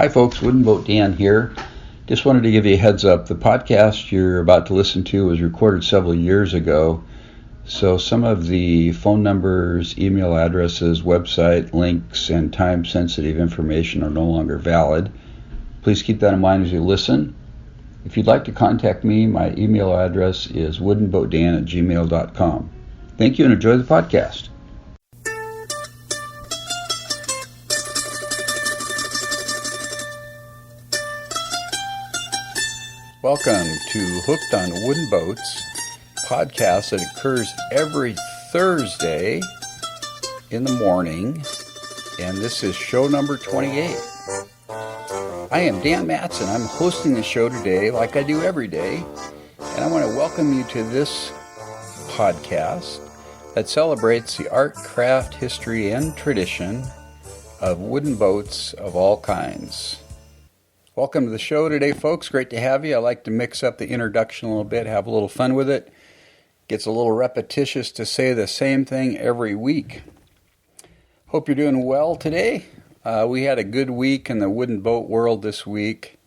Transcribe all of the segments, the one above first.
Hi folks, Wooden Boat Dan here. Just wanted to give you a heads up. The podcast you're about to listen to was recorded several years ago, so some of the phone numbers, email addresses, website links, and time-sensitive information are no longer valid. Please keep that in mind as you listen. If you'd like to contact me, my email address is woodenboatdan@gmail.com. Thank you and enjoy the podcast. Welcome to Hooked on Wooden Boats, podcast that occurs every Thursday in the morning, and this is show number 28. I am Dan Matson. I'm hosting the show today like I do every day, and I want to welcome you to this podcast that celebrates the art, craft, history, and tradition of wooden boats of all kinds. Welcome to the show today, folks. Great to have you. I like to mix up the introduction a little bit, have a little fun with it. Gets a little repetitious to say the same thing every week. Hope you're doing well today. We had a good week in the wooden boat world this week.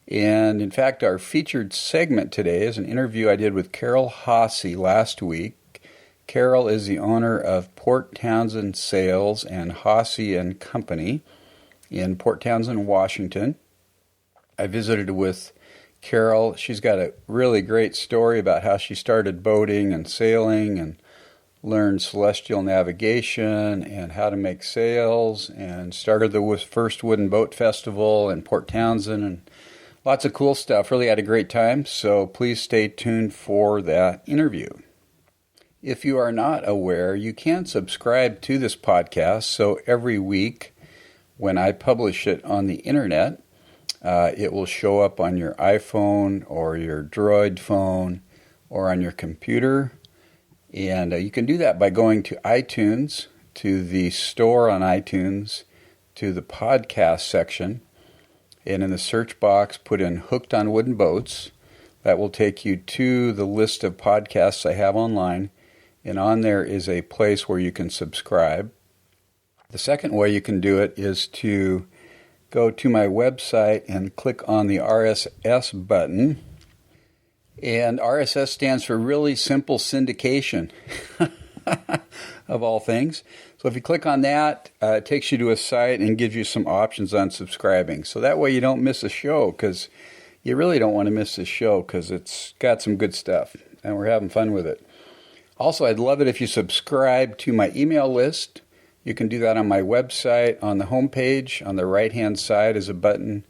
And in fact, our featured segment today is an interview I did with Hasse last week. Carol is the owner of Port Townsend Sails and Hasse and Company in Port Townsend, Washington. I visited with Carol. She's got a really great story about how she started boating and sailing and learned celestial navigation and how to make sails and started the first wooden boat festival in Port Townsend and lots of cool stuff. Really had a great time, so please stay tuned for that interview. If you are not aware, you can subscribe to this podcast, so every week when I publish it on the internet, it will show up on your iPhone or your Droid phone or on your computer. And you can do that by going to iTunes, to the store on iTunes, to the podcast section, and in the search box put in Hooked on Wooden Boats. That will take you to the list of podcasts I have online, and on there is a place where you can subscribe. The second way you can do it is to go to my website and click on the RSS button. And RSS stands for Really Simple Syndication, of all things. So if you click on that, it takes you to a site and gives you some options on subscribing. So that way you don't miss a show, because you really don't want to miss this show because it's got some good stuff and we're having fun with it. Also, I'd love it if you subscribe to my email list. You can do that on my website. On the homepage, on the right-hand side is a button.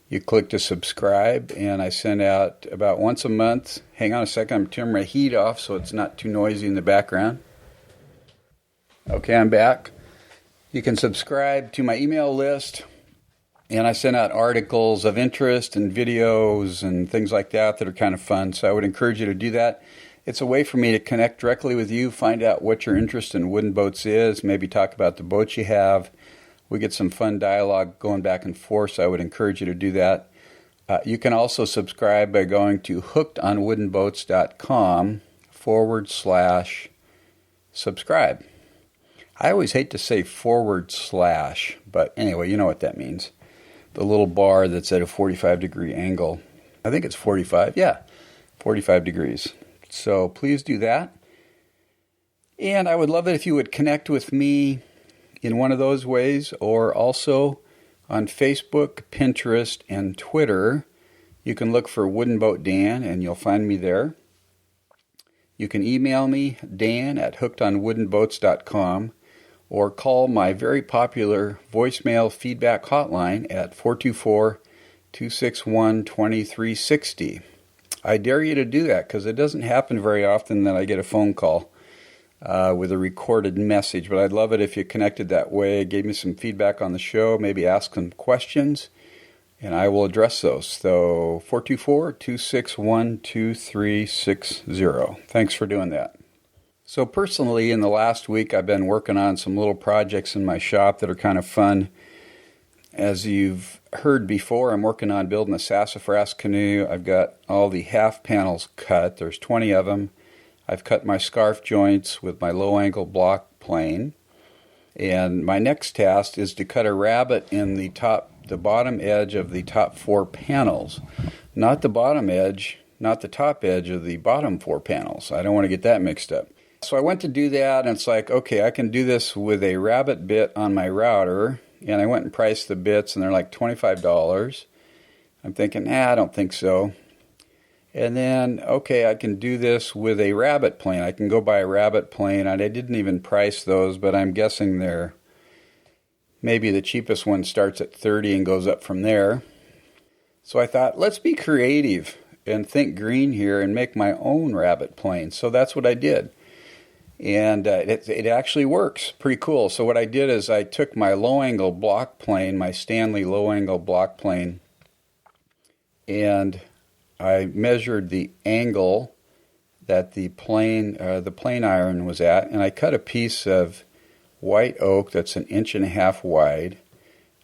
You click to subscribe, and I send out about once a month. Hang on a second, I'm turning my heat off so it's not too noisy in the background. Okay, I'm back. You can subscribe to my email list, and I send out articles of interest and videos and things like that are kind of fun, so I would encourage you to do that. It's a way for me to connect directly with you, find out what your interest in wooden boats is, maybe talk about the boats you have. We get some fun dialogue going back and forth, so I would encourage you to do that. You can also subscribe by going to hookedonwoodenboats.com/subscribe. I always hate to say /, but anyway, you know what that means. The little bar that's at a 45-degree angle. I think it's 45, yeah, 45 degrees. So please do that. And I would love it if you would connect with me in one of those ways, or also on Facebook, Pinterest, and Twitter. You can look for Wooden Boat Dan and you'll find me there. You can email me, dan@hookedonwoodenboats.com, or call my very popular voicemail feedback hotline at 424-261-2360. I dare you to do that because it doesn't happen very often that I get a phone call with a recorded message, but I'd love it if you connected that way, gave me some feedback on the show, maybe ask some questions, and I will address those. So 424-261-2360. Thanks for doing that. So personally, in the last week, I've been working on some little projects in my shop that are kind of fun. As you've heard before, I'm working on building a sassafras canoe. I've got all the half panels cut. There's 20 of them. I've cut my scarf joints with my low-angle block plane. And my next task is to cut a rabbet in the top the bottom edge of the top 4 panels. Not the bottom edge, not the top edge of the bottom 4 panels. I don't want to get that mixed up. So I went to do that, and it's like, okay, I can do this with a rabbit bit on my router. And I went and priced the bits, and they're like $25. I'm thinking, I don't think so. And then, okay, I can do this with a rabbit plane. I can go buy a rabbit plane, and I didn't even price those, but I'm guessing they're maybe the cheapest one starts at $30 and goes up from there. So I thought, let's be creative and think green here and make my own rabbit plane. So that's what I did. And it actually works. Pretty cool. So what I did is I took my low-angle block plane, my Stanley low-angle block plane, and I measured the angle that the plane iron was at, and I cut a piece of white oak that's 1.5 inches wide,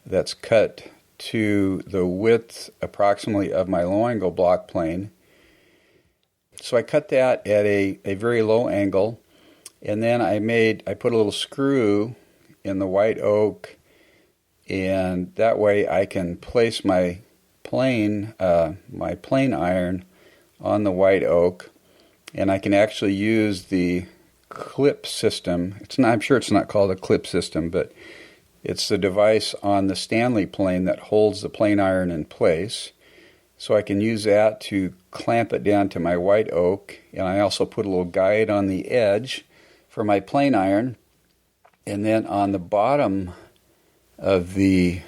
that's cut to the width approximately of my low-angle block plane. So I cut that at a very low angle. And then I put a little screw in the white oak, and that way I can place my plane iron on the white oak, and I can actually use the clip system. I'm sure it's not called a clip system, but it's the device on the Stanley plane that holds the plane iron in place. So I can use that to clamp it down to my white oak, and I also put a little guide on the edge for my plane iron, and then on the bottom of the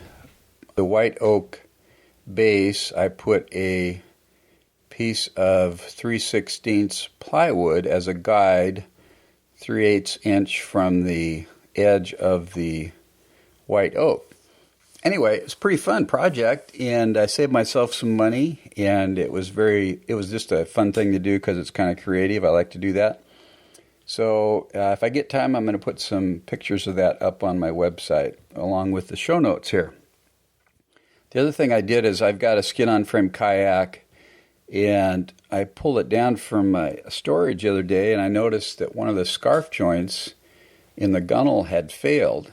white oak base, I put a piece of 3/16 plywood as a guide, 3/8 inch from the edge of the white oak. Anyway, it was a pretty fun project, and I saved myself some money, and it was just a fun thing to do because it's kind of creative. I like to do that. So if I get time, I'm going to put some pictures of that up on my website along with the show notes here. The other thing I did is I've got a skin-on-frame kayak, and I pulled it down from my storage the other day, and I noticed that one of the scarf joints in the gunnel had failed.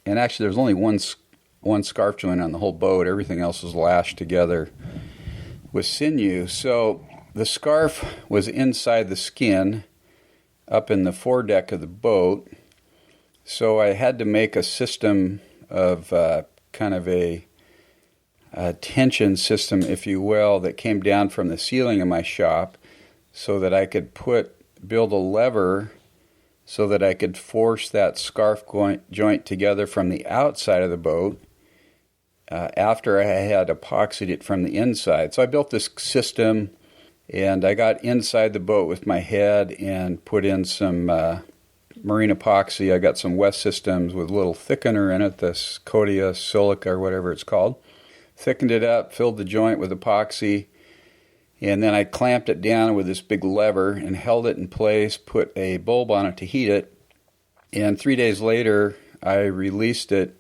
And actually, there's only one scarf joint on the whole boat. Everything else was lashed together with sinew. So the scarf was inside the skin, up in the foredeck of the boat. So I had to make a system of kind of a tension system, if you will, that came down from the ceiling of my shop so that I could build a lever so that I could force that scarf joint together from the outside of the boat after I had epoxied it from the inside. So I built this system, and I got inside the boat with my head and put in some marine epoxy. I got some West Systems with a little thickener in it, this Codia silica or whatever it's called. Thickened it up, filled the joint with epoxy, and then I clamped it down with this big lever and held it in place, put a bulb on it to heat it, and 3 days later I released it,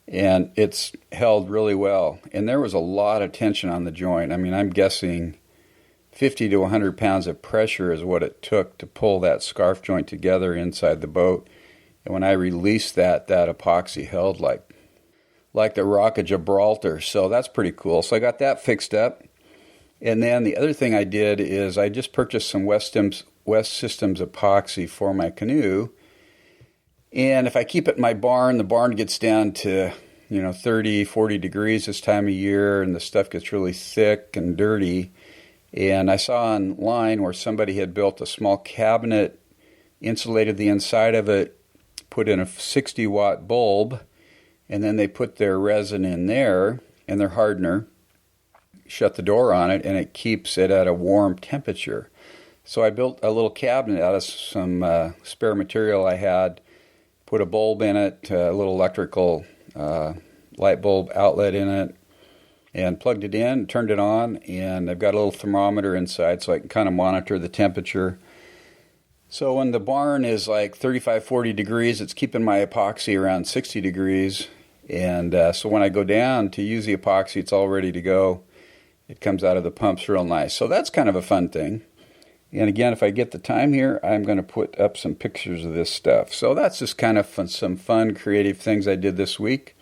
and it's held really well. And there was a lot of tension on the joint. I mean, I'm guessing 50 to 100 pounds of pressure is what it took to pull that scarf joint together inside the boat. And when I released that epoxy held like the Rock of Gibraltar. So that's pretty cool. So I got that fixed up. And then the other thing I did is I just purchased some West Systems epoxy for my canoe. And if I keep it in my barn, the barn gets down to 30, 40 degrees this time of year, and the stuff gets really thick and dirty. And I saw online where somebody had built a small cabinet, insulated the inside of it, put in a 60-watt bulb, and then they put their resin in there and their hardener, shut the door on it, and it keeps it at a warm temperature. So I built a little cabinet out of some spare material I had, put a bulb in it, a little electrical light bulb outlet in it, and plugged it in, turned it on, and I've got a little thermometer inside so I can kind of monitor the temperature. So when the barn is like 35, 40 degrees, it's keeping my epoxy around 60 degrees. And so when I go down to use the epoxy, it's all ready to go. It comes out of the pumps real nice. So that's kind of a fun thing. And again, if I get the time here, I'm going to put up some pictures of this stuff. So that's just kind of some fun, creative things I did this week.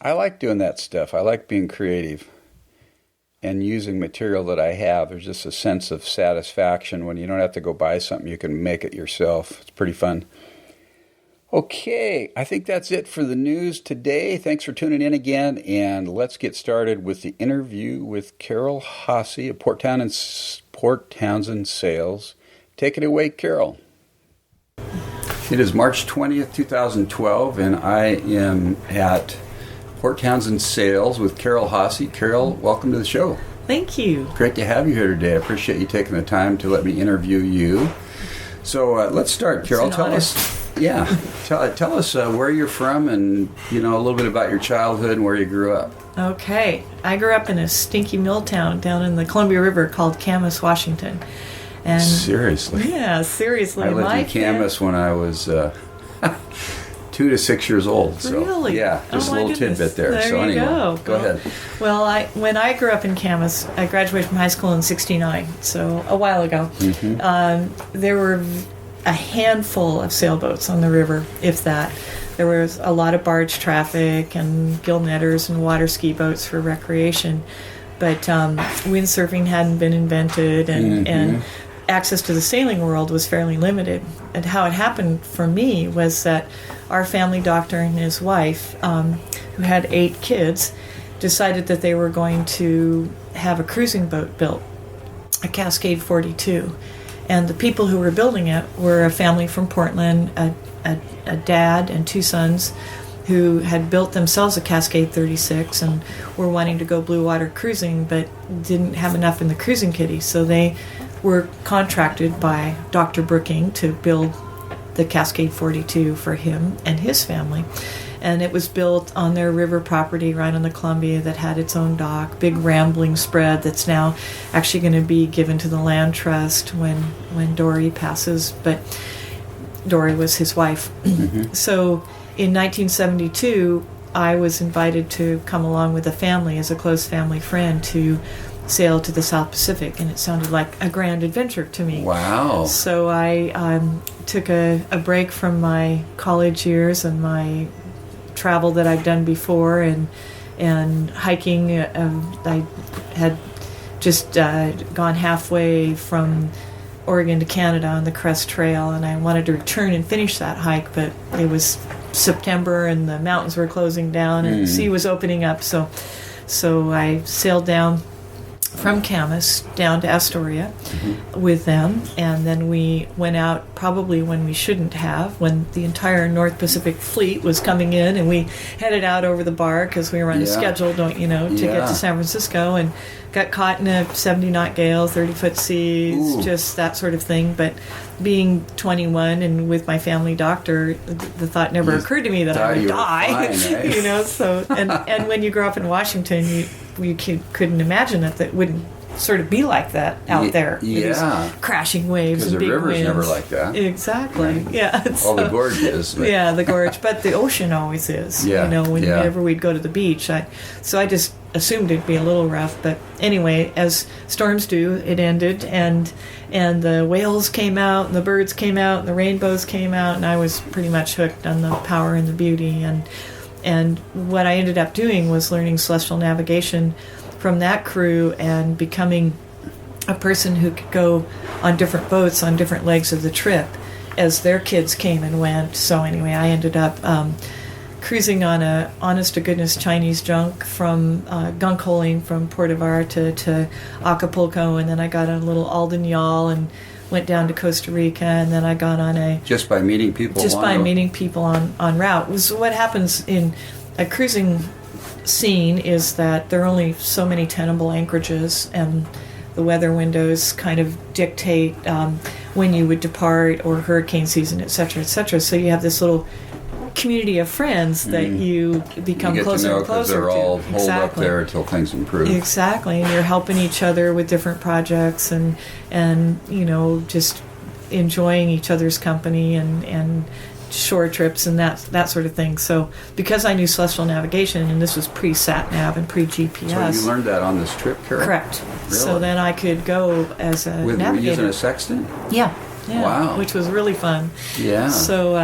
I like doing that stuff. I like being creative and using material that I have. There's just a sense of satisfaction when you don't have to go buy something. You can make it yourself. It's pretty fun. Okay, I think that's it for the news today. Thanks for tuning in again, and let's get started with the interview with Carol Hasse of Port Townsend Sails. Take it away, Carol. It is March 20th, 2012, and I am at Port Townsend Sails with Carol Hasse. Carol, welcome to the show. Thank you. Great to have you here today. I appreciate you taking the time to let me interview you. So let's start, Carol. Tell us where you're from and, a little bit about your childhood and where you grew up. Okay. I grew up in a stinky mill town down in the Columbia River called Camas, Washington. And seriously? Yeah, seriously. I lived in Camas when I was 2 to 6 years old. So, really? Yeah, just a little tidbit there. There so you anyway, go ahead. Well, when I grew up in Camas, I graduated from high school in '69, so a while ago. Mm-hmm. There were a handful of sailboats on the river, if that. There was a lot of barge traffic and gill netters and water ski boats for recreation. But windsurfing hadn't been invented, and access to the sailing world was fairly limited. And how it happened for me was that our family doctor and his wife, who had 8 kids, decided that they were going to have a cruising boat built, a Cascade 42. And the people who were building it were a family from Portland, a dad and 2 sons who had built themselves a Cascade 36 and were wanting to go blue water cruising but didn't have enough in the cruising kitty. So they were contracted by Dr. Brooking to build the Cascade 42 for him and his family. And it was built on their river property right on the Columbia that had its own dock, big rambling spread that's now actually going to be given to the land trust when Dory passes. But Dory was his wife. Mm-hmm. So in 1972, I was invited to come along with a family as a close family friend to sail to the South Pacific, and it sounded like a grand adventure to me. Wow. So I took a break from my college years and my travel that I'd done before, and hiking. I had just gone halfway from Oregon to Canada on the Crest Trail, and I wanted to return and finish that hike, but it was September and the mountains were closing down and the sea was opening up, so I sailed down from Camas down to Astoria with them, and then we went out probably when we shouldn't have, when the entire North Pacific Fleet was coming in, and we headed out over the bar because we were on a schedule, to get to San Francisco, and got caught in a 70-knot gale, 30-foot seas, just that sort of thing. But being 21 and with my family doctor, the thought never occurred to me that I would die. Fine, right? So and when you grow up in Washington, you couldn't imagine that wouldn't sort of be like that out there. Yeah. Crashing waves and big winds. Because the river's never like that. Exactly. Right. Yeah. The gorge is. But. Yeah, the gorge. But the ocean always is. Whenever we'd go to the beach. So I just assumed it'd be a little rough. But anyway, as storms do, it ended. And the whales came out, and the birds came out, and the rainbows came out. And I was pretty much hooked on the power and the beauty. And what I ended up doing was learning celestial navigation from that crew and becoming a person who could go on different boats on different legs of the trip as their kids came and went. So anyway, I ended up cruising on a honest-to-goodness Chinese junk from gunk holing from Puerto Vallarta to Acapulco, and then I got on a little Alden yawl and went down to Costa Rica, and then I got on Just by meeting people on route. So what happens in a cruising scene is that there are only so many tenable anchorages, and the weather windows kind of dictate when you would depart, or hurricane season, et cetera, et cetera. So you have this little community of friends that you become closer and closer to. They're all holed up there until things improve. Exactly, and you're helping each other with different projects, and just enjoying each other's company and shore trips and that sort of thing. So because I knew celestial navigation, and this was pre-sat-nav and pre-GPS. So you learned that on this trip, Carol? Correct. Really? So then I could go as a navigator. Were you using a sextant? Yeah. Wow. Which was really fun. Yeah. So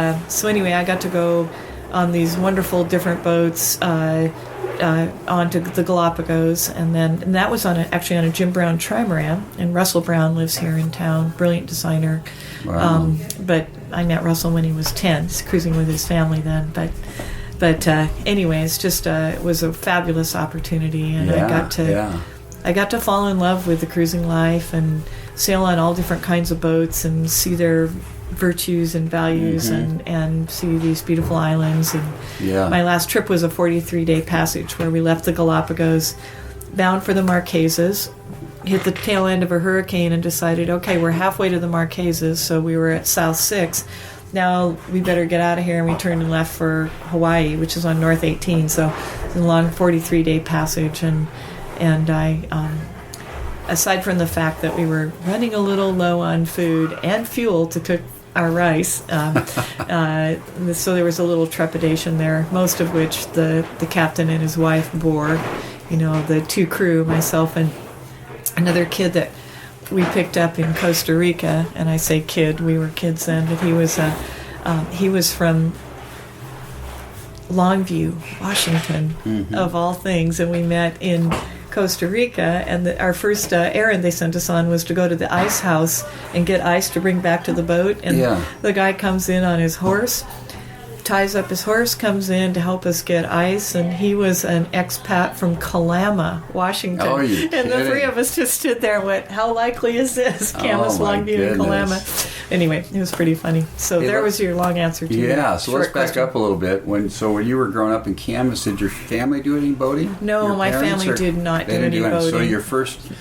anyway, I got to go on these wonderful different boats onto the Galapagos, and that was actually on a Jim Brown trimaran. And Russell Brown lives here in town, brilliant designer. Wow. But I met Russell when he was 10. He's cruising with his family then. But anyways, just it was a fabulous opportunity, and I got to fall in love with the cruising life and sail on all different kinds of boats and see their virtues and values and see these beautiful islands. And my last trip was a 43-day passage where we left the Galapagos, bound for the Marquesas, hit the tail end of a hurricane and decided, okay, we're halfway to the Marquesas, so we were at South 6. Now we better get out of here, and we turned and left for Hawaii, which is on North 18. So it's a long 43-day passage, and I, aside from the fact that we were running a little low on food and fuel to cook our rice, so there was a little trepidation there, most of which the captain and his wife bore. The two crew, myself and another kid that we picked up in Costa Rica, and I say kid, we were kids then, but he was from Longview, Washington, of all things, and we met in Costa Rica, and our first errand they sent us on was to go to the ice house and get ice to bring back to the boat, and the guy comes in on his horse, ties up his horse, comes in to help us get ice, and he was an expat from Camas, Washington. Oh, you and the three of us just stood there and went, how likely is this? Camas, Longview, and Camas. Anyway, it was pretty funny. So there was your long answer to your so let's back up a little bit. When you were growing up in Camas, did your family do any boating? No, my family did not do any boating. So your first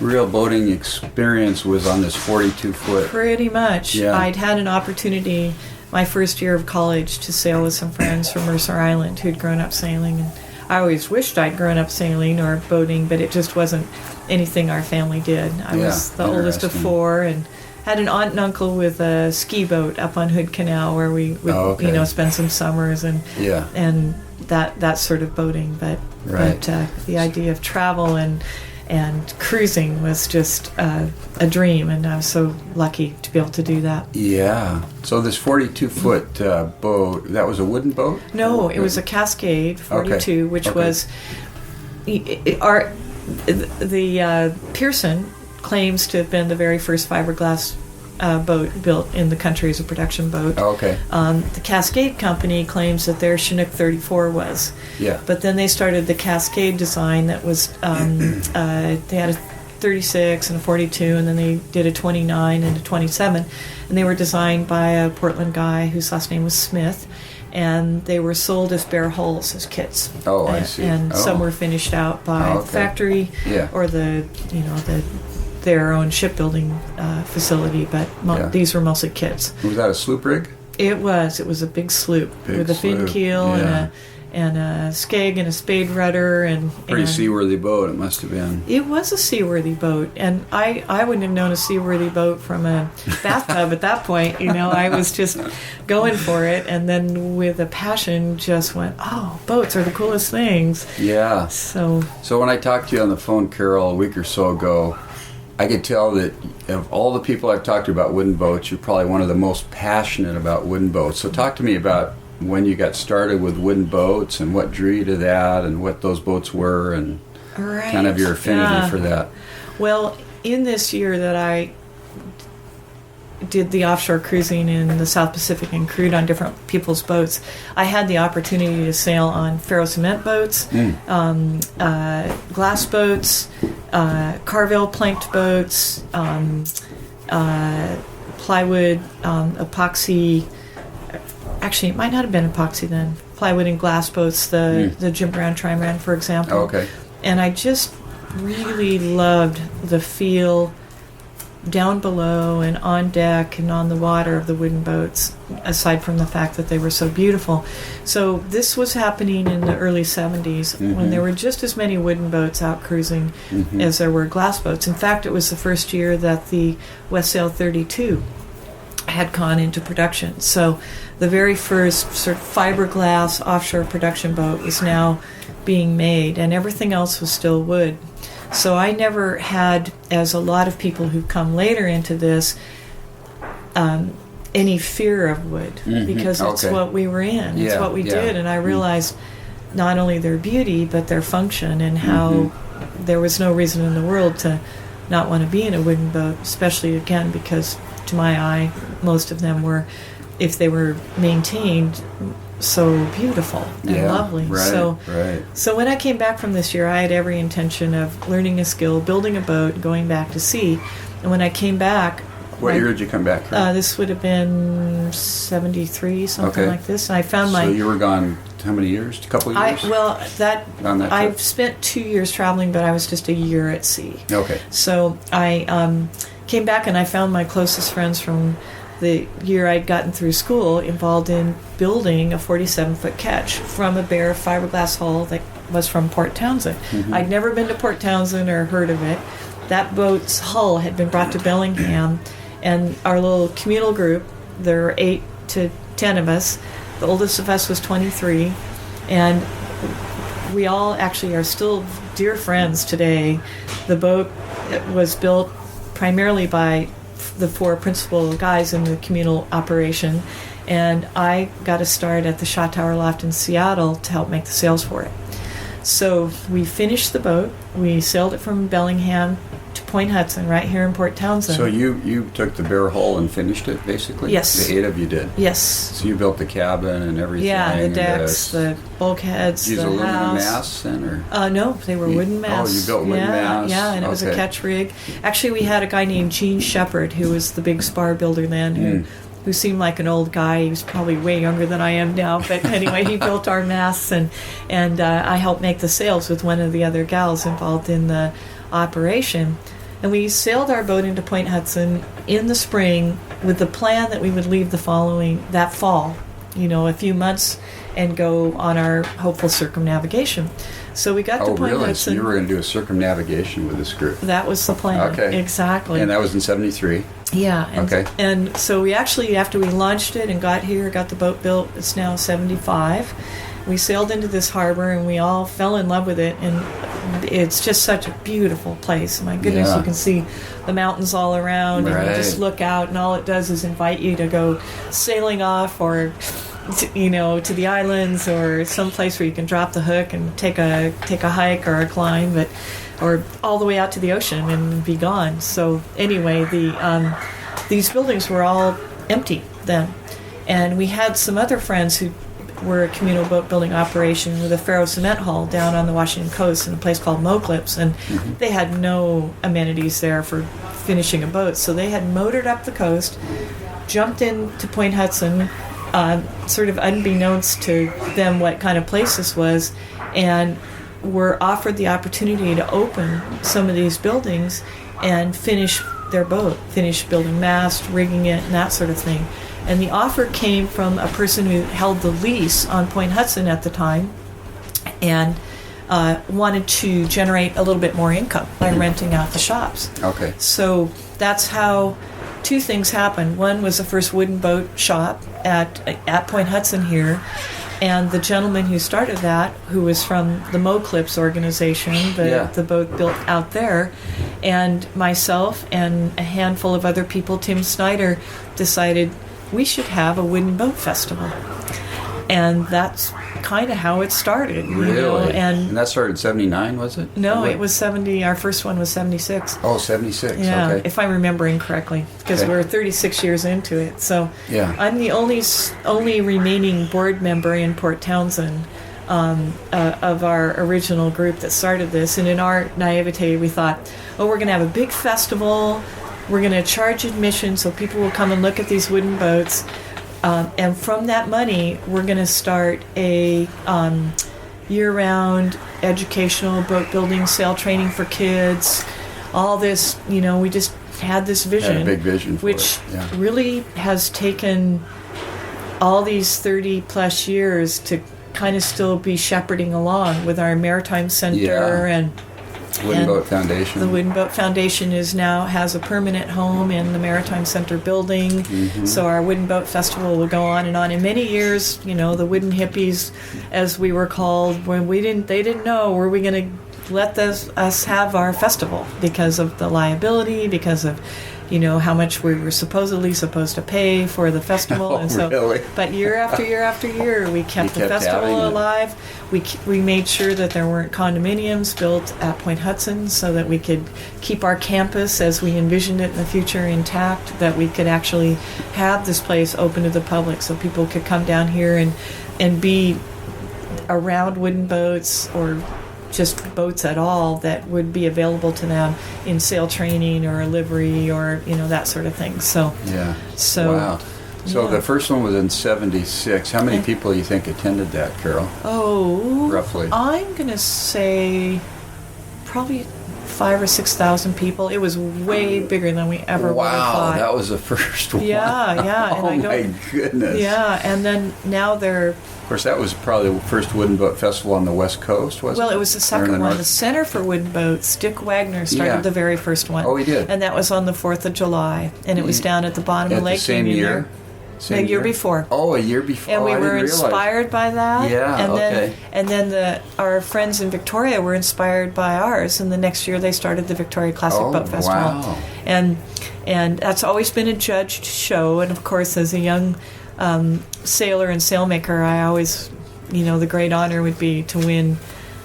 real boating experience was on this 42-foot. Pretty much. Yeah. I'd had an opportunity my first year of college to sail with some friends from Mercer Island who'd grown up sailing, and I always wished I'd grown up sailing or boating, but it just wasn't anything our family did. I was the oldest of four, and had an aunt and uncle with a ski boat up on Hood Canal where we would spend some summers and that sort of boating, but the idea of travel and cruising was just a dream, and I was so lucky to be able to do that. Yeah. So this 42-foot boat, that was a wooden boat? No, it was a Cascade 42, which was the Pearson claims to have been the very first fiberglass boat built in the country as a production boat. The Cascade company claims that their Chinook 34 was. Yeah. But then they started the Cascade design that was, they had a 36 and a 42, and then they did a 29 and a 27. And they were designed by a Portland guy whose last name was Smith. And they were sold as bare hulls as kits. Oh, I see. And some were finished out by the factory or their own shipbuilding facility, but these were mostly kits. Was that a sloop rig? It was. It was a big sloop with a fin keel and a skeg and a spade rudder and pretty seaworthy boat. It must have been. It was a seaworthy boat, and I wouldn't have known a seaworthy boat from a bathtub at that point. I was just going for it, and then with a passion, just went, oh, boats are the coolest things. Yeah. So when I talked to you on the phone, Carol, a week or so ago, I could tell that of all the people I've talked to about wooden boats, you're probably one of the most passionate about wooden boats. So talk to me about when you got started with wooden boats and what drew you to that and what those boats were and kind of your affinity for that. Well, in this year that I did the offshore cruising in the South Pacific and crewed on different people's boats, I had the opportunity to sail on ferro-cement boats, glass boats, Carvel planked boats, plywood, epoxy. Actually, it might not have been epoxy then. Plywood and glass boats, the Jim Brown trimaran, for example. And I just really loved the feel down below and on deck and on the water of the wooden boats, aside from the fact that they were so beautiful. So this was happening in the early 70s when there were just as many wooden boats out cruising as there were glass boats. In fact, it was the first year that the West Sail 32 had gone into production. So the very first sort of fiberglass offshore production boat was now being made, and everything else was still wood. So I never had, as a lot of people who've come later into this, any fear of wood because it's what we were in. It's what we did. And I realized not only their beauty, but their function and how there was no reason in the world to not want to be in a wooden boat, especially, again, because to my eye, most of them were, if they were maintained, so beautiful and lovely. So when I came back from this year, I had every intention of learning a skill, building a boat, going back to sea. And when I came back... What year did you come back from? This would have been 73, something like this. And I found So you were gone how many years? A couple of years? I've spent 2 years traveling, but I was just a year at sea. Okay. So I came back and I found my closest friends from the year I'd gotten through school involved in building a 47-foot ketch from a bare fiberglass hull that was from Port Townsend. I'd never been to Port Townsend or heard of it. That boat's hull had been brought to Bellingham, and our little communal group, there were 8 to 10 of us. The oldest of us was 23, and we all actually are still dear friends today. The boat was built primarily by the 4 principal guys in the communal operation, and I got a start at the Shot Tower Loft in Seattle to help make the sails for it. So we finished the boat. We sailed it from Bellingham to Point Hudson, right here in Port Townsend. So you took the bare hull and finished it, basically? Yes. The 8 of you did? Yes. So you built the cabin and everything? Yeah, the decks, the bulkheads, the house. Use aluminum masts then? Or? No, they were wooden masts. Oh, you built wooden masts? Yeah, and it was a catch rig. Actually, we had a guy named Gene Shepard, who was the big spar builder then, who seemed like an old guy. He was probably way younger than I am now, but anyway, he built our masts, and I helped make the sails with one of the other gals involved in the operation. And we sailed our boat into Point Hudson in the spring with the plan that we would leave that fall, a few months, and go on our hopeful circumnavigation. So we got to Point Hudson. So you were going to do a circumnavigation with this group? That was the plan. Okay. Exactly. And that was in 73? Yeah. And so we actually, after we launched it and got the boat built, it's now 75. We sailed into this harbor and we all fell in love with it, and it's just such a beautiful place. My goodness, you can see the mountains all around, and you just look out, and all it does is invite you to go sailing off, or to the islands, or some place where you can drop the hook and take a hike or a climb, or all the way out to the ocean and be gone. So anyway, these buildings were all empty then, and we had some other friends who were a communal boat building operation with a ferro cement hull down on the Washington coast in a place called Moclips, and they had no amenities there for finishing a boat. So they had motored up the coast, jumped into Point Hudson, sort of unbeknownst to them what kind of place this was, and were offered the opportunity to open some of these buildings and finish their boat, finish building mast, rigging it, and that sort of thing. And the offer came from a person who held the lease on Point Hudson at the time and wanted to generate a little bit more income by renting out the shops. Okay. So that's how 2 things happened. One was the first wooden boat shop at Point Hudson here, and the gentleman who started that, who was from the Moclips organization, the boat built out there, and myself and a handful of other people, Tim Snyder, decided we should have a wooden boat festival. And that's kind of how it started. Really? And that started in 79, was it? No, it was 70. Our first one was 76. Oh, 76. Yeah, okay. if I'm remembering correctly, because we're 36 years into it. So I'm the only remaining board member in Port Townsend of our original group that started this. And in our naivete, we thought, we're going to have a big festival. We're going to charge admission so people will come and look at these wooden boats. And from that money, we're going to start a year-round educational boat building, sail training for kids. All this, we just had this vision. Had a big vision for which it. really has taken all these 30-plus years to kind of still be shepherding along with our Maritime Center and Wooden Boat Foundation. The Wooden Boat Foundation has a permanent home in the Maritime Center building. So our Wooden Boat Festival will go on. In many years, the wooden hippies, as we were called, when they didn't know, were we going to let us have our festival because of the liability, because of how much we were supposedly supposed to pay for the festival. Oh, and so, really? But year after year after year, we kept the festival alive. We made sure that there weren't condominiums built at Point Hudson so that we could keep our campus as we envisioned it in the future intact, that we could actually have this place open to the public so people could come down here and be around wooden boats or just boats at all that would be available to them in sail training or a livery or that sort of thing. So wow. So the first one was in '76. How many people do you think attended that, Carol? Oh, roughly. I'm gonna say probably 5,000 or 6,000 people. It was way bigger than we ever would have thought. Wow, that was the first one. Yeah. Oh my goodness. Yeah, and then now they're. Of course, that was probably the first wooden boat festival on the West Coast, wasn't it? Well, it was the second one. The Center for Wooden Boats, Dick Wagner started the very first one. Oh, he did. And that was on the 4th of July, and it was down at the bottom of Lake Union. Same year? A year before. Oh, a year before. And we were inspired by that. Yeah, and then our friends in Victoria were inspired by ours, and the next year they started the Victoria Classic Boat Festival. Wow. And that's always been a judged show, and of course, as a young sailor and sailmaker, I always, the great honor would be to win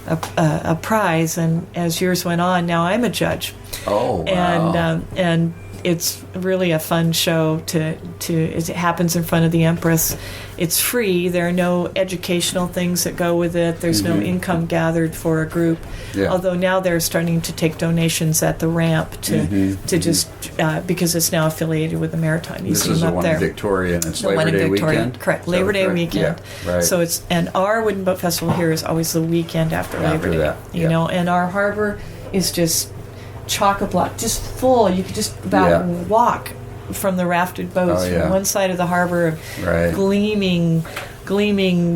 a prize. And as years went on, now I'm a judge. Oh, wow. And it's really a fun show it happens in front of the Empress. It's free. There are no educational things that go with it. There's no income gathered for a group. Yeah. Although now they're starting to take donations at the ramp to just because it's now affiliated with the Maritime Museum. This is the up one there. in Victoria, and it's Labor Day weekend. Correct, Labor Day weekend. Yeah, right. So and our Wooden Boat Festival here is always the weekend after Labor Day. And our harbor is just chock-a-block, just full. You could just about walk from the rafted boats from one side of the harbor of gleaming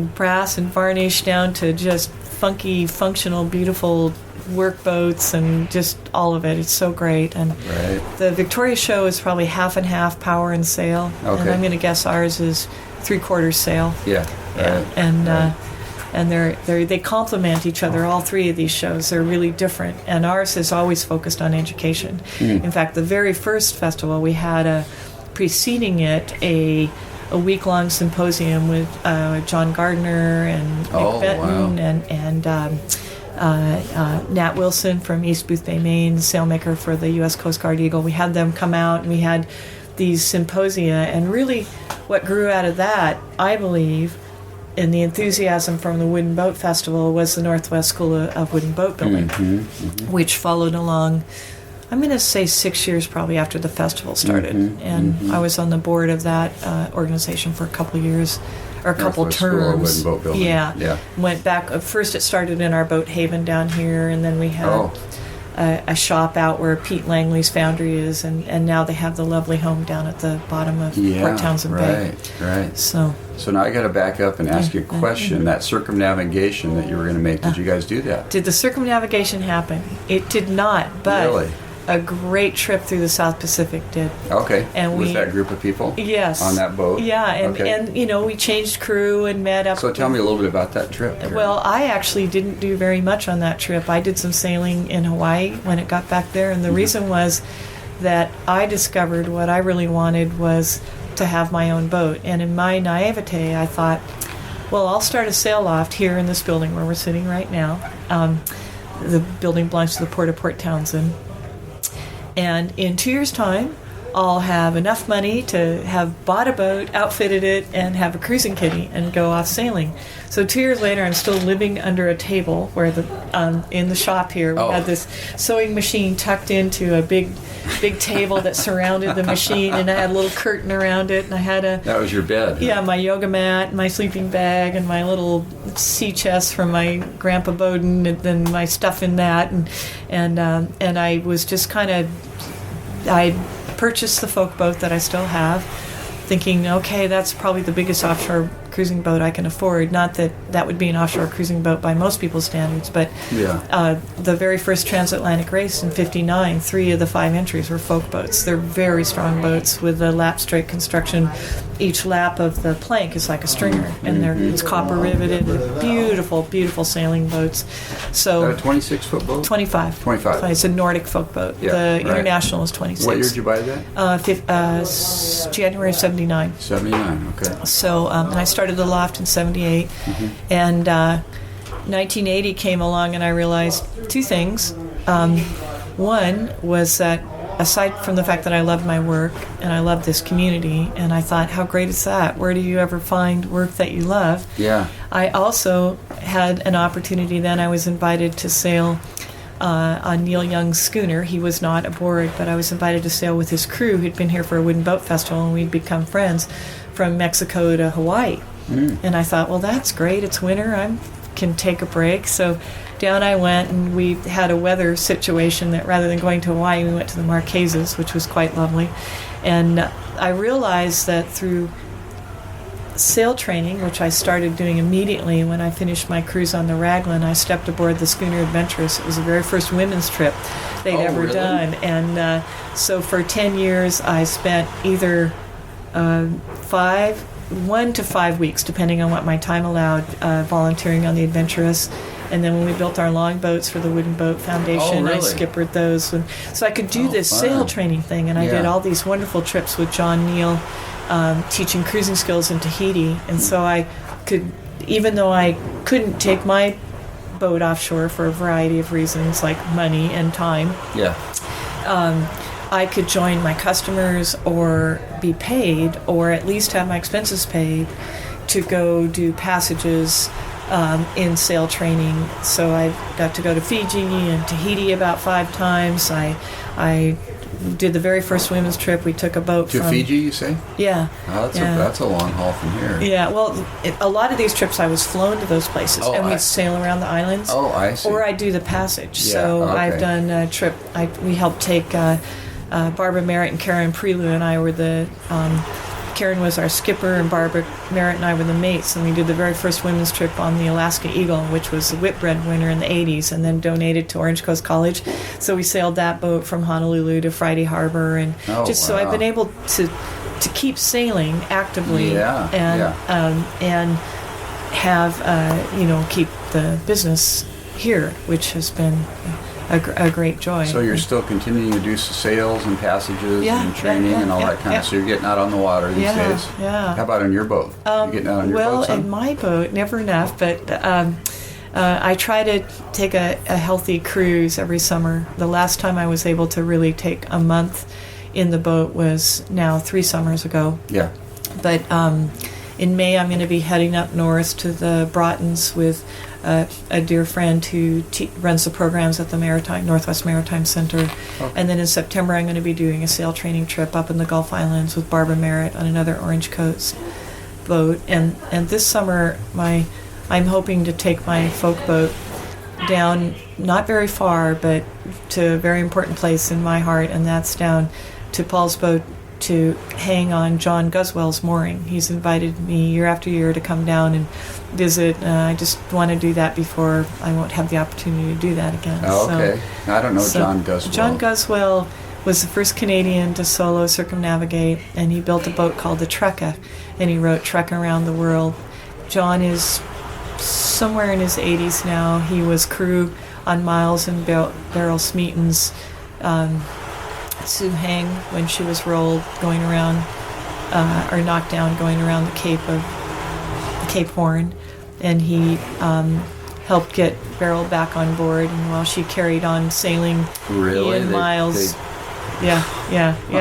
brass and varnish down to just funky, functional, beautiful work boats and just all of it. It's so great. And the Victoria show is probably half and half power and sail. Okay. And I'm going to guess ours is 3/4 sail. Yeah. And they complement each other. All three of these shows, they're really different. And ours is always focused on education. In fact, the very first festival, we had preceding it a week-long symposium with John Gardner and Nick Benton and Nat Wilson from East Boothbay, Maine, sailmaker for the U.S. Coast Guard Eagle. We had them come out, and we had these symposia. And really what grew out of that, I believe, and the enthusiasm from the Wooden Boat Festival was the Northwest School of Wooden Boat Building, which followed along, I'm going to say 6 years probably after the festival started. And I was on the board of that organization for a couple of years, or a couple terms. School of Wooden Boat Building. Yeah. Went back, first it started in our boat haven down here, and then we had a shop out where Pete Langley's foundry is, and now they have the lovely home down at the bottom of Port Townsend Bay. Right. So now I got to back up and ask you a question. That circumnavigation that you were going to make, did you guys do that? Did the circumnavigation happen? It did not, but really? A great trip through the South Pacific did. Okay. And with that group of people? Yes. On that boat? Yeah, and we changed crew and met up. So tell me a little bit about that trip. Karen. Well, I actually didn't do very much on that trip. I did some sailing in Hawaii when it got back there, and the reason was that I discovered what I really wanted was to have my own boat. And in my naivete, I thought, well, I'll start a sail loft here in this building where we're sitting right now. The building belongs to the Port of Port Townsend. And in 2 years' time, I'll have enough money to have bought a boat, outfitted it, and have a cruising kitty and go off sailing. So 2 years later, I'm still living under a table where in the shop here we had this sewing machine tucked into a big table that surrounded the machine, and I had a little curtain around it, and I had that was your bed. Yeah, my yoga mat, my sleeping bag, and my little sea chest from my Grandpa Bowden, and then my stuff in that, and I was just I purchased the folk boat that I still have, thinking, okay, that's probably the biggest offshore cruising boat I can afford. Not that would be an offshore cruising boat by most people's standards, but the very first transatlantic race in '59, 3 of the 5 entries were folk boats. They're very strong boats with a lap straight construction, each lap of the plank is like a stringer, and it's copper riveted. Beautiful, beautiful sailing boats. So Is that a 26-foot boat? 25. 25. It's a Nordic folk boat. Yeah, The right. International is 26. What year did you buy that? January of 79. 79, okay. So, and I started the loft in 78. And 1980 came along, and I realized two things. One was that aside from the fact that I loved my work and I loved this community, and I thought, how great is that? Where do you ever find work that you love? Yeah. I also had an opportunity then. I was invited to sail on Neil Young's schooner. He was not aboard, but I was invited to sail with his crew who'd been here for a wooden boat festival, and we'd become friends from Mexico to Hawaii. And I thought, well, that's great. It's winter. I can take a break. So down I went, and we had a weather situation that rather than going to Hawaii, we went to the Marquesas, which was quite lovely. And I realized that through sail training, which I started doing immediately when I finished my cruise on the Raglan, I stepped aboard the schooner Adventurous. It was the very first women's trip they'd ever really? done. And so for 10 years, I spent either 1 to 5 weeks, depending on what my time allowed, volunteering on the Adventurous. And then when we built our longboats for the Wooden Boat Foundation, really? I skippered those. So I could do this fun. sail training thing, and I did Yeah. all these wonderful trips with John Neal, teaching cruising skills in Tahiti. And so I could, even though I couldn't take my boat offshore for a variety of reasons, like money and time, Yeah. I could join my customers or be paid, or at least have my expenses paid to go do passages in sail training. So I got to go to Fiji and Tahiti about 5 times. I did the very first women's trip. We took a boat To from Fiji, you say? Yeah. Oh, that's a long haul from here. Yeah, well, a lot of these trips I was flown to those places, Oh, and we'd I- sail around the islands. Oh, I see. Or I do the passage. Yeah, So okay. I've done a trip. We helped take Barbara Merritt and Karen Prelu, and I were the. Karen was our skipper, and Barbara Merritt and I were the mates, and we did the very first women's trip on the Alaska Eagle, which was a whitbread winner in the 80s, and then donated to Orange Coast College. So we sailed that boat from Honolulu to Friday Harbor, and so I've been able to keep sailing actively, Yeah, and have keep the business here, which has been a great joy. So you're still continuing to do sales and passages and training and all that kind of. So you're getting out on the water these days. Yeah. How about on your boat? You getting out on your boat? Well, son? in my boat, never enough. But I try to take a healthy cruise every summer. The last time I was able to really take a month in the boat was now 3 summers ago. Yeah. But in May, I'm going to be heading up north to the Broughtons with a dear friend who runs the programs at the Northwest Maritime Center. Okay. And then in September, I'm going to be doing a sail training trip up in the Gulf Islands with Barbara Merritt on another Orange Coast boat. And this summer, I'm hoping to take my folk boat down, not very far, but to a very important place in my heart, and that's down to Paul's boat to hang on John Guswell's mooring. He's invited me year after year to come down and visit. I just want to do that before I won't have the opportunity to do that again. Oh, okay. I don't know John Guswell. John Guswell was the first Canadian to solo circumnavigate, and he built a boat called the Trekka, and he wrote Trek Around the World. John is somewhere in his 80s now. He was crew on Miles and Beryl Smeaton's Sue Hang when she was rolled going around or knocked down going around the Cape Horn, and he helped get Beryl back on board, and while she carried on sailing Ian Miles. Yeah.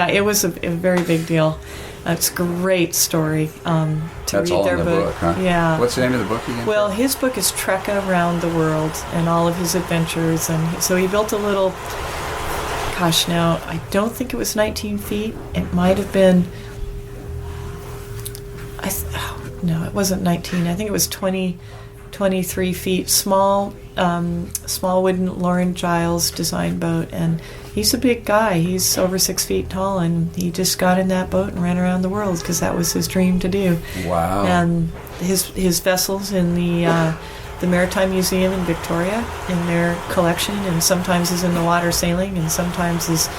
It was a very big deal. It's a great story to That's read all their in the book, huh? Yeah. What's the name of the book again? Well, his book is Trek Around the World and all of his adventures, and so he built a little. Gosh, now I don't think it was 19 feet. It might have been. No, it wasn't 19. I think it was 23 feet. Small wooden Lauren Giles design boat, and he's a big guy. He's over 6 feet tall, and he just got in that boat and ran around the world because that was his dream to do. Wow. And his vessels in the the Maritime Museum in Victoria in their collection, and sometimes is in the water sailing, and sometimes is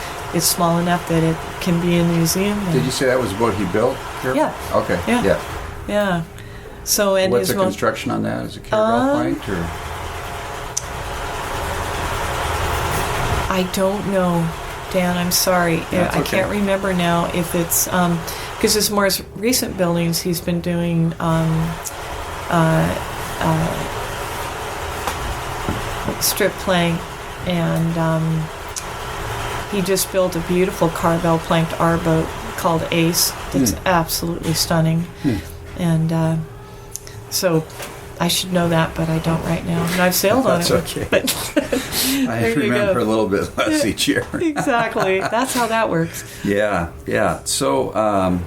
small enough that it can be in the museum. Did you say that was a boat he built here? Yeah. Okay. Yeah. Yeah. So, and what's his the construction on that? Is it caravel plank or? I don't know, Dan. I'm sorry. I can't remember now if it's because his more recent buildings he's been doing strip plank, and he just built a beautiful carvel planked R boat called Ace. That's absolutely stunning, and so I should know that, but I don't right now. And I've sailed on it. That's okay. But I remember a little bit less each year. Exactly. That's how that works. Yeah. So,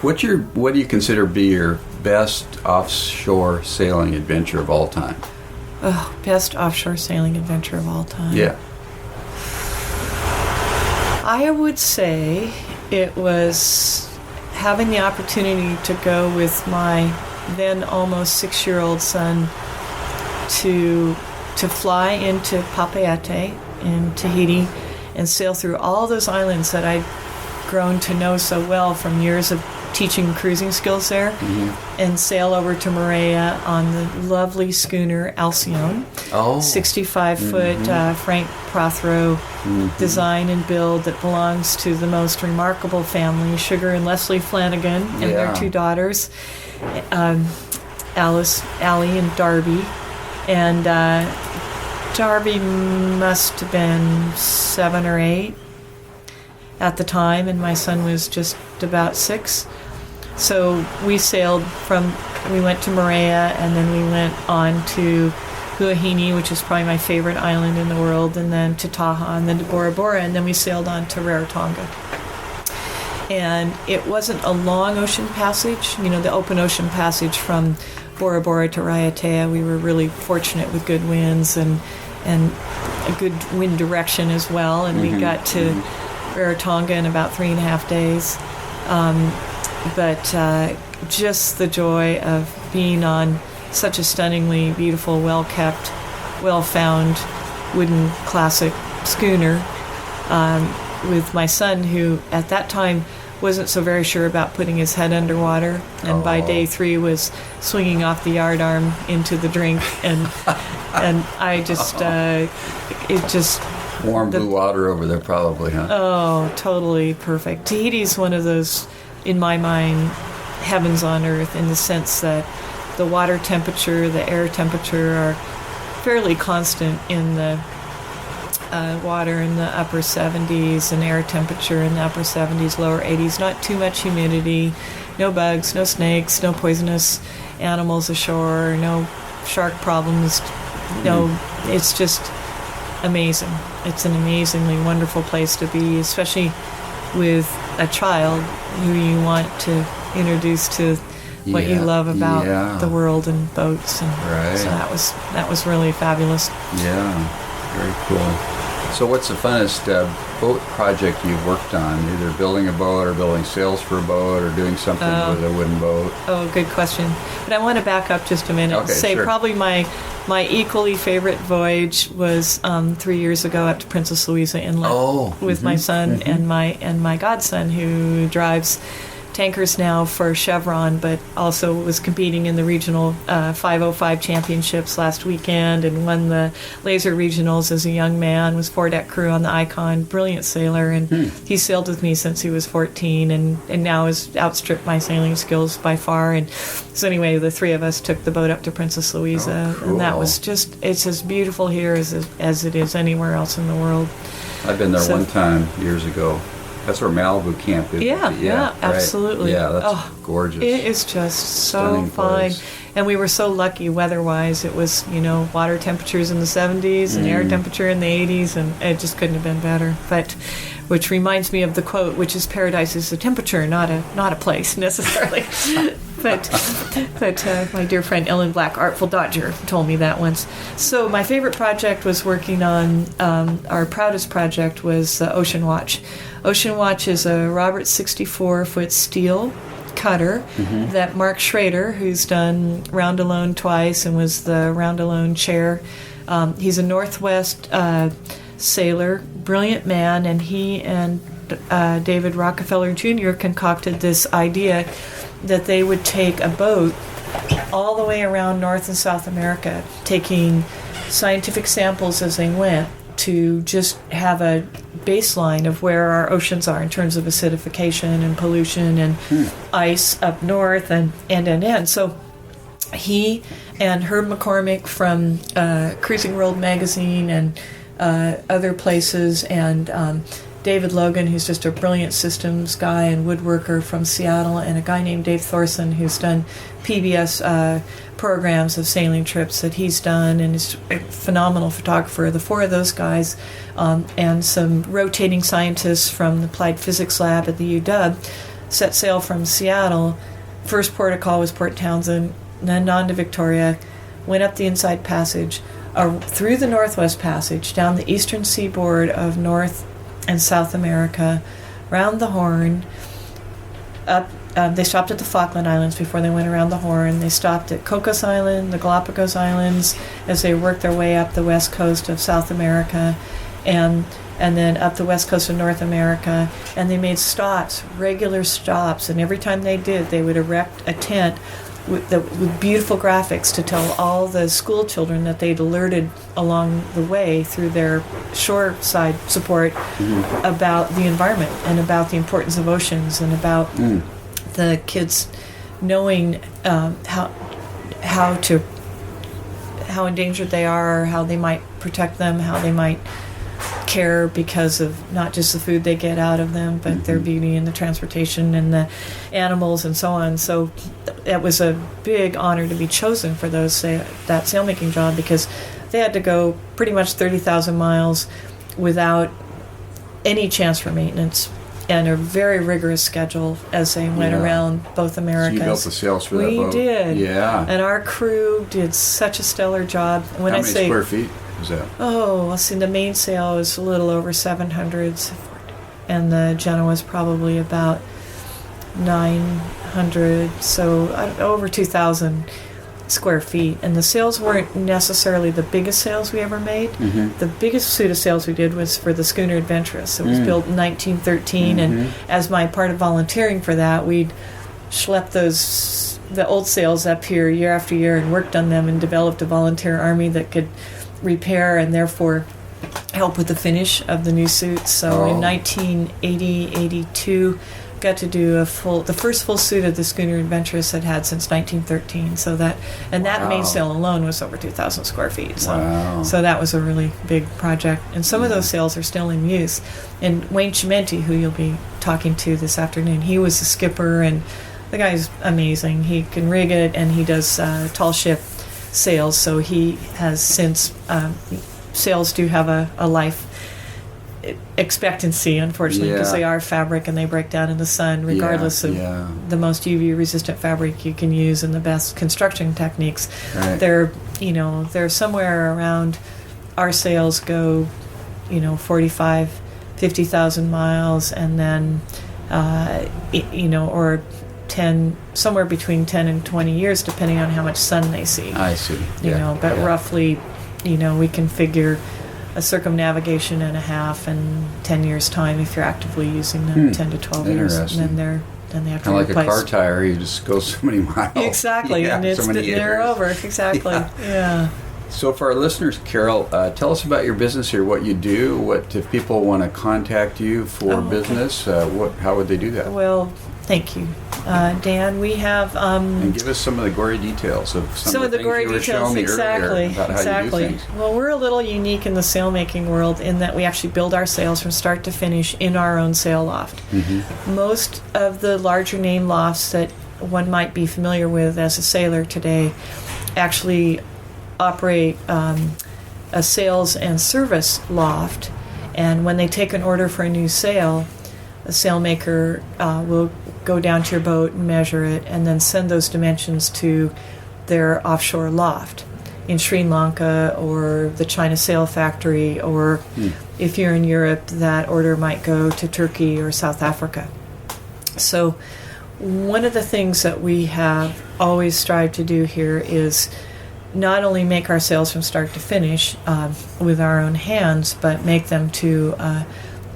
what do you consider be your best offshore sailing adventure of all time? Oh, best offshore sailing adventure of all time. Yeah. I would say it was having the opportunity to go with my then almost 6-year-old son to fly into Papeete in Tahiti and sail through all those islands that I'd grown to know so well from years of teaching cruising skills there, and sail over to Moorea on the lovely schooner Alcyone, 65-foot Frank Prothero design and build that belongs to the most remarkable family, Sugar and Leslie Flanagan, and their 2 daughters, Allie and Darby. And Darby must have been 7 or 8 at the time, and my son was just about 6. So we we went to Moorea, and then we went on to Huahine, which is probably my favorite island in the world, and then to Taha, and then to Bora Bora, and then we sailed on to Rarotonga. And it wasn't a long ocean passage, the open ocean passage from Bora Bora to Raiatea. We were really fortunate with good winds and a good wind direction as well, and we got to Rarotonga in about 3.5 days. But just the joy of being on such a stunningly beautiful, well-kept, well-found wooden classic schooner with my son, who at that time wasn't so very sure about putting his head underwater, and by day 3 was swinging off the yardarm into the drink, and I just it just warm blue water over there probably, huh? Oh, totally perfect. Tahiti's one of those, in my mind, heavens on earth, in the sense that the water temperature, the air temperature are fairly constant in the water in the upper 70s and air temperature in the upper 70s, lower 80s. Not too much humidity, no bugs, no snakes, no poisonous animals ashore, no shark problems. No, it's just amazing. It's an amazingly wonderful place to be, especially with a child who you want to introduce to what you love about the world and boats, and so that was really fabulous. Yeah, very cool. So what's the funnest boat project you've worked on? Either building a boat or building sails for a boat or doing something with a wooden boat? Oh, good question. But I want to back up just a minute and say probably my equally favorite voyage was 3 years ago up to Princess Louisa Inlet with my son and my godson, who drives tankers now for Chevron, but also was competing in the regional 505 championships last weekend and won the laser regionals as a young man, was foredeck crew on the Icon, brilliant sailor, and he sailed with me since he was 14, and now has outstripped my sailing skills by far. And so anyway, the 3 of us took the boat up to Princess Louisa, and that was just, it's as beautiful here as it is anywhere else in the world. I've been there one time years ago. That's where Malibu Camp is. Yeah, absolutely. Yeah, that's gorgeous. It is just so fine. And we were so lucky weather-wise. It was, water temperatures in the 70s and air temperature in the 80s, and it just couldn't have been better. But, which reminds me of the quote, which is paradise is a temperature, not a place necessarily. But my dear friend Ellen Black, Artful Dodger, told me that once. So my favorite project was working on, our proudest project was Ocean Watch. Ocean Watch is a Roberts 64-foot steel cutter that Mark Schrader, who's done Round Alone twice and was the Round Alone chair. He's a Northwest sailor, brilliant man, and he and David Rockefeller Jr. concocted this idea that they would take a boat all the way around North and South America, taking scientific samples as they went to just have a baseline of where our oceans are in terms of acidification and pollution and ice up north and. So he and Herb McCormick from Cruising World magazine and other places, and David Logan, who's just a brilliant systems guy and woodworker from Seattle, and a guy named Dave Thorson, who's done PBS programs of sailing trips that he's done, and is a phenomenal photographer. The four of those guys and some rotating scientists from the Applied Physics Lab at the UW set sail from Seattle. First port of call was Port Townsend, then on to Victoria, went up the Inside Passage, through the Northwest Passage, down the eastern seaboard of North and South America, round the Horn, up. They stopped at the Falkland Islands before they went around the Horn. They stopped at Cocos Island, the Galapagos Islands, as they worked their way up the west coast of South America, and then up the west coast of North America. And they made stops, regular stops, and every time they did, they would erect a tent with beautiful graphics to tell all the school children that they'd alerted along the way through their shoreside support about the environment and about the importance of oceans and about the kids knowing how endangered they are, how they might protect them, how they might care because of not just the food they get out of them, but their beauty and the transportation and the animals and so on. So it was a big honor to be chosen for that sailmaking job, because they had to go pretty much 30,000 miles without any chance for maintenance, and a very rigorous schedule as they went around both Americas. So you built the sails for that boat? We did. Yeah. And our crew did such a stellar job. When How I many say, square feet was that? Oh, let's see, the mainsail is a little over 700, and the Genoa is probably about 900, so over 2,000 square feet. And the sails weren't necessarily the biggest sails we ever made. The biggest suit of sails we did was for the schooner Adventurous. It was built in 1913, and as my part of volunteering for that, we'd schlepp the old sails up here year after year and worked on them and developed a volunteer army that could repair and therefore help with the finish of the new suits. So in 1980-82, got to do the first full suit of the schooner Adventurous I'd had since 1913. So that mainsail alone was over 2,000 square feet. So so that was a really big project. And some of those sails are still in use. And Wayne Chimenti, who you'll be talking to this afternoon, he was the skipper, and the guy's amazing. He can rig it, and he does tall ship sails. So he has since sails do have a life expectancy, unfortunately, because they are fabric and they break down in the sun, regardless of the most UV resistant fabric you can use and the best construction techniques. They're somewhere around, our sails go 50,000 miles, and then or 10, somewhere between 10 and 20 years, depending on how much sun they see. I see. But roughly, we can figure a circumnavigation and a half in 10 years' time if you're actively using them, 10 to 12 years, and then they have to kind of replace. Like a car tire, you just go so many miles. Exactly, and they're over. Exactly, yeah. So for our listeners, Carol, tell us about your business here, what you do, what if people want to contact you for business, how would they do that? Well, thank you, Dan. We have... and give us some of the gory details of some of the gory things you were showing me earlier about how you do things. Well, we're a little unique in the sailmaking world in that we actually build our sails from start to finish in our own sail loft. Most of the larger name lofts that one might be familiar with as a sailor today actually operate a sales and service loft, and when they take an order for a new sail, a sailmaker will go down to your boat and measure it and then send those dimensions to their offshore loft in Sri Lanka or the China Sail Factory, or if you're in Europe, that order might go to Turkey or South Africa. So one of the things that we have always strived to do here is not only make our sails from start to finish with our own hands, but make them to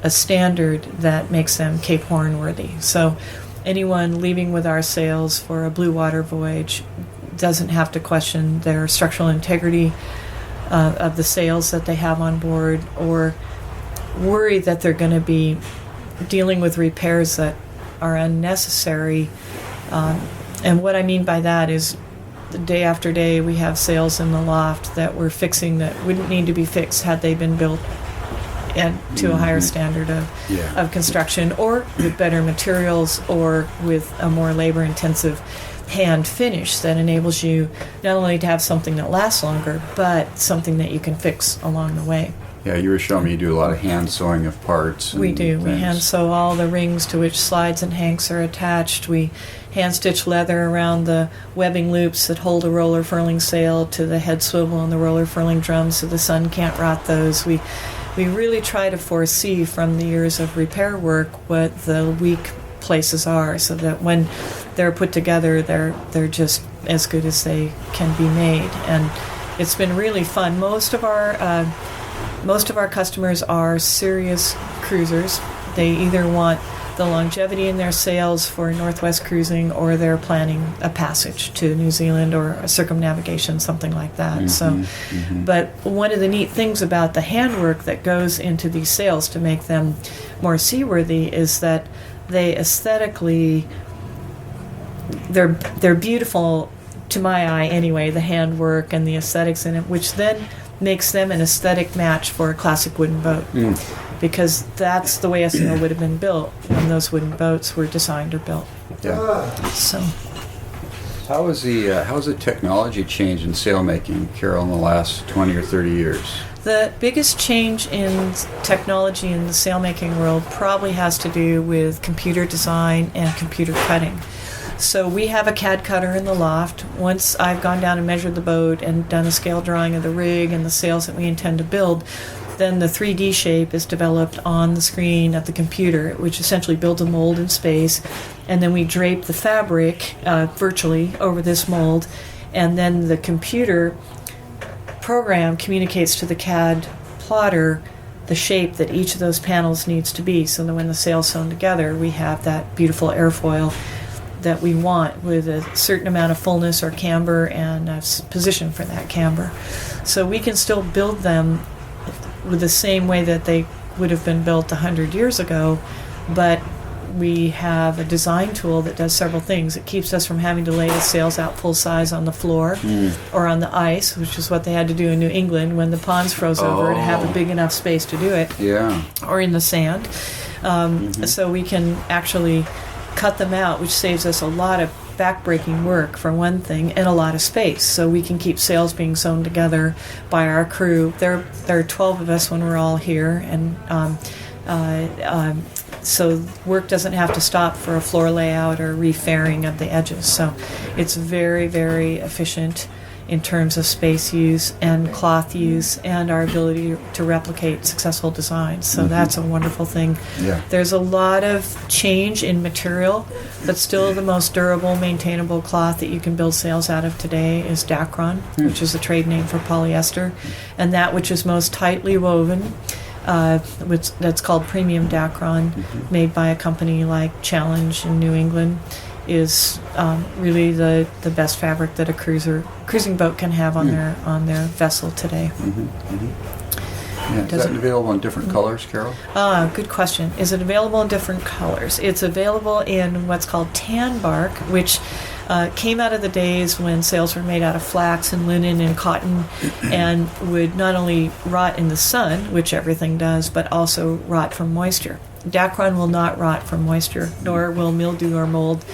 a standard that makes them Cape Horn worthy. So anyone leaving with our sails for a blue water voyage doesn't have to question their structural integrity of the sails that they have on board, or worry that they're going to be dealing with repairs that are unnecessary. And what I mean by that is, day after day we have sails in the loft that we're fixing that wouldn't need to be fixed had they been built and to a higher standard of construction, or with better materials, or with a more labor-intensive hand finish that enables you not only to have something that lasts longer, but something that you can fix along the way. Yeah, you were showing me you do a lot of hand sewing of parts. We do. Things. We hand sew all the rings to which slides and hanks are attached. We hand stitch leather around the webbing loops that hold a roller furling sail to the head swivel and the roller furling drums so the sun can't rot those. We really try to foresee from the years of repair work what the weak places are, so that when they're put together, they're just as good as they can be made. And it's been really fun. Most of our customers are serious cruisers. They either want the longevity in their sails for Northwest cruising, or they're planning a passage to New Zealand or a circumnavigation, something like that. But one of the neat things about the handwork that goes into these sails to make them more seaworthy is that they aesthetically, they're beautiful to my eye anyway, the handwork and the aesthetics in it, which then makes them an aesthetic match for a classic wooden boat. Because that's the way a sail would have been built when those wooden boats were designed or built. Yeah. So, how has the technology changed in sailmaking, Carol, in the last 20 or 30 years? the biggest change in technology in the sailmaking world probably has to do with computer design and computer cutting. So we have a CAD cutter in the loft. Once I've gone down and measured the boat and done a scale drawing of the rig and the sails that we intend to build, then the 3D shape is developed on the screen of the computer, which essentially builds a mold in space. And then we drape the fabric virtually over this mold. And then the computer program communicates to the CAD plotter the shape that each of those panels needs to be, so that when the sail's sewn together, we have that beautiful airfoil that we want with a certain amount of fullness or camber and a position for that camber. So we can still build them with the same way that they would have been built 100 years ago, but we have a design tool that does several things. It keeps us from having to lay the sails out full size on the floor or on the ice, which is what they had to do in New England when the ponds froze over to have a big enough space to do it. Yeah. Or in the sand. So we can actually cut them out, which saves us a lot of back-breaking work for one thing, and a lot of space. So we can keep sails being sewn together by our crew. There are 12 of us when we're all here, and so work doesn't have to stop for a floor layout or refairing of the edges. So it's very, very efficient in terms of space use and cloth use and our ability to replicate successful designs. So that's a wonderful thing. Yeah. There's a lot of change in material, but still the most durable, maintainable cloth that you can build sails out of today is Dacron, which is a trade name for polyester, and that which is most tightly woven, that's called premium Dacron, made by a company like Challenge in New England, is really the best fabric that a cruising boat can have on their vessel today. Yeah. Is that available in different colors, Carol? Good question. Is it available in different colors? It's available in what's called tan bark, which came out of the days when sails were made out of flax and linen and cotton and would not only rot in the sun, which everything does, but also rot from moisture. Dacron will not rot from moisture, nor will mildew or mold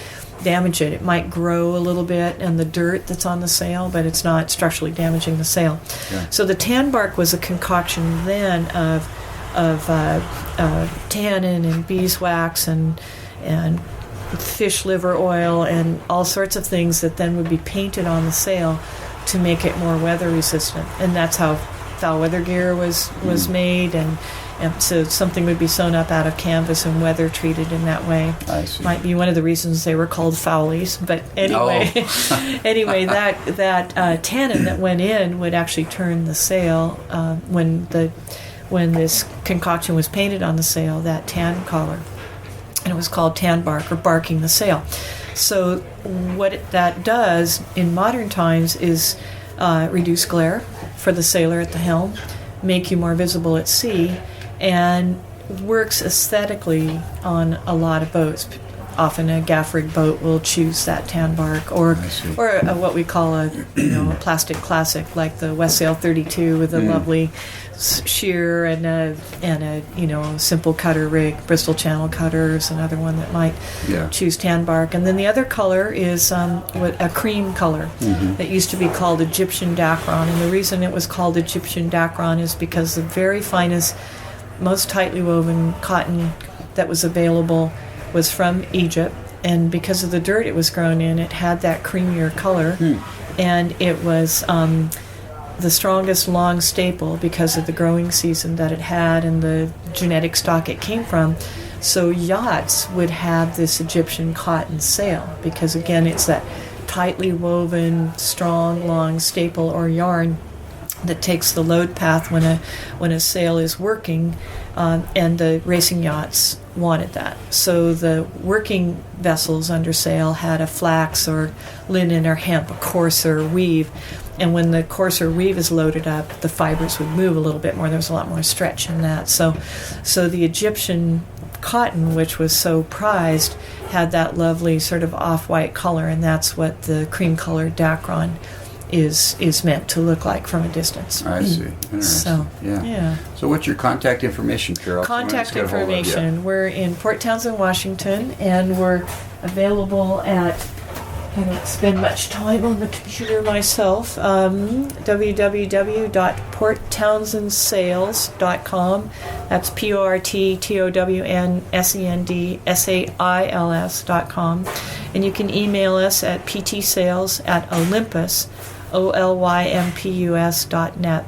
damage it. It might grow a little bit in the dirt that's on the sail, but it's not structurally damaging the sail. Yeah. So the tan bark was a concoction then of tannin and beeswax and fish liver oil and all sorts of things that then would be painted on the sail to make it more weather resistant. And that's how foul weather gear was made, and so something would be sewn up out of canvas and weather treated in that way. I see. Might be one of the reasons they were called foulies. But anyway, anyway, that tannin that went in would actually turn the sail when this concoction was painted on the sail, that tan color, and it was called tan bark, or barking the sail. So what that does in modern times is reduce glare for the sailor at the helm, make you more visible at sea, and works aesthetically on a lot of boats. Often a gaff rig boat will choose that tan bark, or what we call a plastic classic, like the West Sail 32 with a lovely shear and a simple cutter rig. Bristol Channel cutter is another one that might choose tan bark. And then the other color is a cream color that used to be called Egyptian Dacron. And the reason it was called Egyptian Dacron is because the very finest, most tightly woven cotton that was available was from Egypt, and because of the dirt it was grown in, it had that creamier color, and it was the strongest long staple because of the growing season that it had and the genetic stock it came from. So yachts would have this Egyptian cotton sail because, again, it's that tightly woven, strong, long staple or yarn that takes the load path when a sail is working, and the racing yachts wanted that. So the working vessels under sail had a flax or linen or hemp, a coarser weave, and when the coarser weave is loaded up, the fibers would move a little bit more. There was a lot more stretch in that. So the Egyptian cotton, which was so prized, had that lovely sort of off-white color, and that's what the cream-colored Dacron is meant to look like from a distance. I see. Interesting. So, yeah. So what's your contact information, Carol? Contact information. We're in Port Townsend, Washington, and we're available at, I don't spend much time on the computer myself, www.porttownsendsails.com. That's PORTTOWNSENDSAILS.com. And you can email us at ptsales@olympus, OLYMPUS.net.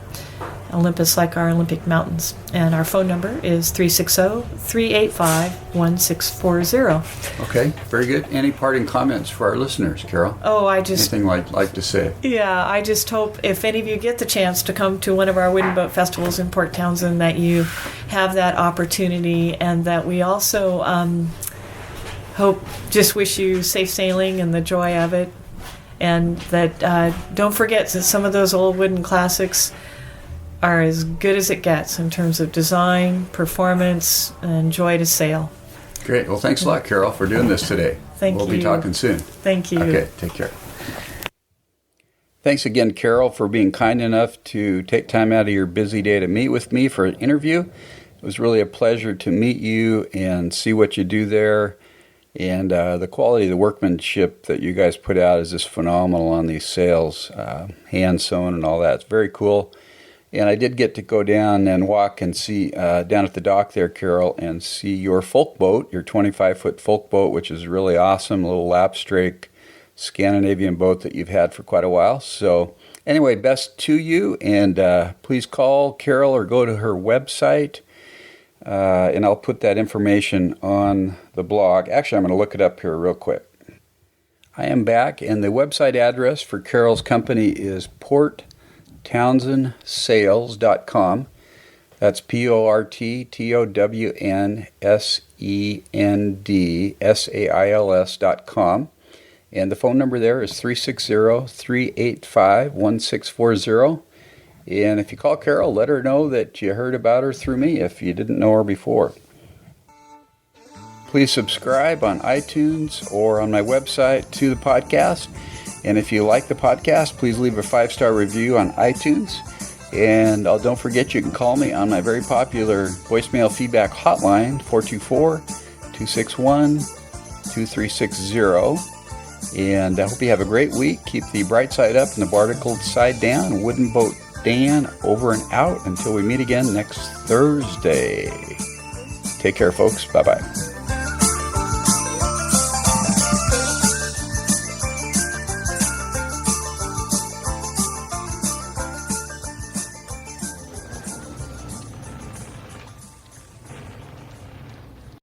Olympus, like our Olympic mountains. And our phone number is 360-385-1640. Okay, very good. Any parting comments for our listeners, Carol? Anything you'd like to say? Yeah, I just hope if any of you get the chance to come to one of our wooden boat festivals in Port Townsend, that you have that opportunity, and that we also just wish you safe sailing and the joy of it. And that don't forget that some of those old wooden classics are as good as it gets in terms of design, performance, and joy to sail. Great. Well, thanks a lot, Carol, for doing this today. We'll be talking soon. Thank you. Okay, take care. Thanks again, Carol, for being kind enough to take time out of your busy day to meet with me for an interview. It was really a pleasure to meet you and see what you do there. And the quality of the workmanship that you guys put out is just phenomenal on these sails, hand sewn and all that. It's very cool. And I did get to go down and walk and see down at the dock there, Carol, and see your folk boat, your 25-foot folk boat, which is really awesome, a little lapstrake Scandinavian boat that you've had for quite a while. So anyway, best to you, and please call Carol or go to her website. And I'll put that information on the blog. Actually, I'm going to look it up here real quick. I am back, and the website address for Carol's company is porttownsendsails.com. That's PORTTOWNSENDSAILS.com. And the phone number there is 360-385-1640. And if you call Carol, let her know that you heard about her through me if you didn't know her before. Please subscribe on iTunes or on my website to the podcast. And if you like the podcast, please leave a 5-star review on iTunes. And don't forget, you can call me on my very popular voicemail feedback hotline, 424-261-2360. And I hope you have a great week. Keep the bright side up and the barnacled side down. Wooden Boat Dan over and out until we meet again next Thursday. Take care, folks. Bye-bye.